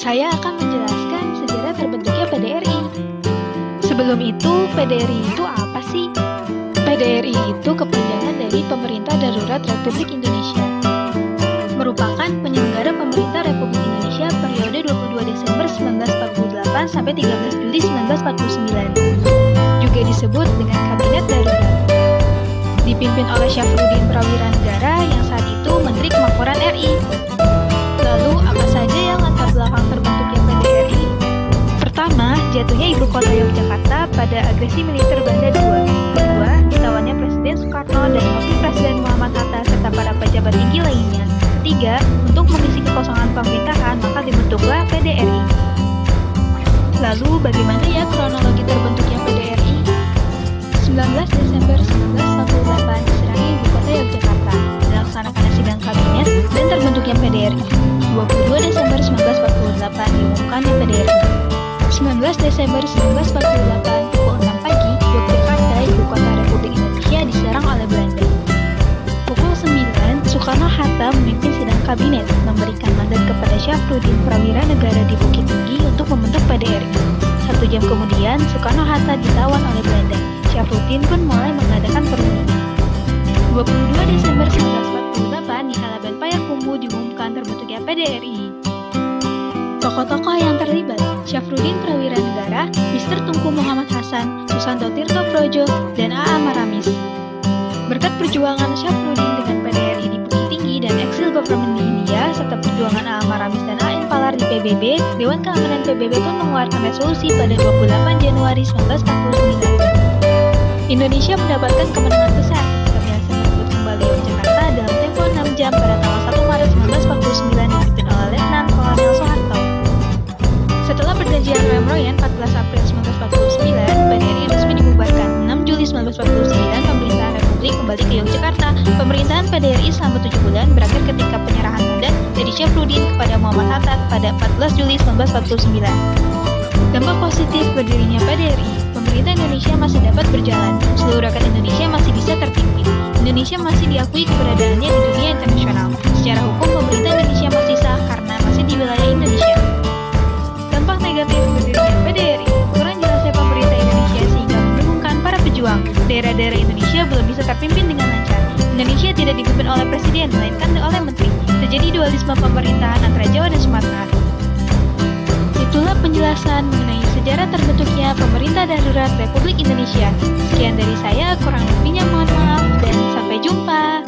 Saya akan menjelaskan sejarah terbentuknya PDRI. Sebelum itu, PDRI itu apa sih? PDRI itu kepanjangan dari Pemerintah Darurat Republik Indonesia. Merupakan penyelenggara pemerintah Republik Indonesia periode 22 Desember 1948 sampai 13 Juli 1949. Juga disebut dengan Kabinet Darurat. Dipimpin oleh Syafruddin Prawira Negara yang saat itu Menteri Kemakmuran RI. Lalu, apa saja yang latar belakang terbentuknya PDRI? Pertama, jatuhnya ibu kota Yogyakarta pada agresi militer Belanda II. Kedua, ditawannya Presiden Soekarno dan Wakil Presiden Muhammad Hatta serta para pejabat tinggi lainnya. Ketiga, untuk mengisi kekosongan pemerintahan, maka dibentuklah PDRI. Lalu, bagaimana ya kronologi terbentuknya PDRI? 19 Desember 1948 diserangi ibu kota Yogyakarta, dilaksanakan sidang kabinet dan terbentuknya PDRI. 22 Desember 1948 diumumkannya PDRI. 19 Desember 1948 pukul 6 pagi, Yogyakarta, ibu kota Republik Indonesia diserang oleh Belanda. Pukul 9, Soekarno-Hatta memimpin sidang kabinet, memberikan mandat kepada Syafruddin Prawira Negara di Bukit Tinggi untuk membentuk PDRI. 1 jam kemudian, Soekarno-Hatta ditawan oleh Belanda. Syafruddin pun mulai mengadakan perundingan. 22 Desember 1948 di Halaban Payakumbuh diumumkan terbentuknya PDRI. Tokoh-tokoh yang terlibat: Syafruddin Prawira Negara, Mr. Tunku Muhammad Hasan, Susanto Tirto Projo, dan A.A. Maramis. Berkat perjuangan Syafruddin dengan PDRI di Bukit Tinggi dan eksil government di India, serta perjuangan A.A. Maramis dan A.N. Palar di PBB, Dewan Keamanan PBB pun mengeluarkan resolusi pada 28 Januari 1949. Indonesia mendapatkan kemenangan besar. Berhasil merebut kembali Yogyakarta dalam tempo 6 jam pada tanggal 1 Maret 1949 dipimpin oleh Letnan Kolonel Soeharto. Setelah perjanjian Remroyan 14 April 1949, PDRI resmi dibubarkan. 6 Juli 1949, pemerintahan Republik kembali ke Yogyakarta. Pemerintahan PDRI selama 7 bulan berakhir ketika penyerahan mandat dari Syafruddin kepada Muhammad Hatta pada 14 Juli 1949. Dampak positif berdirinya PDRI: pemerintah Indonesia masih dapat berjalan, seluruh rakyat Indonesia masih bisa terpimpin, Indonesia masih diakui keberadaannya di dunia internasional. Secara hukum, pemerintah Indonesia masih sah karena masih di wilayah Indonesia. Dampak negatif berdirinya PDRI: kurang jelasnya pemerintah Indonesia sehingga membingungkan para pejuang. Daerah-daerah Indonesia belum bisa terpimpin dengan lancar. Indonesia tidak dipimpin oleh presiden, melainkan oleh menteri. Terjadi dualisme pemerintahan antara Jawa dan Sumatera. Itulah penjelasan mengenai sejarah terbentuknya Pemerintah Darurat Republik Indonesia. Sekian dari saya, kurang lebihnya mohon maaf dan sampai jumpa.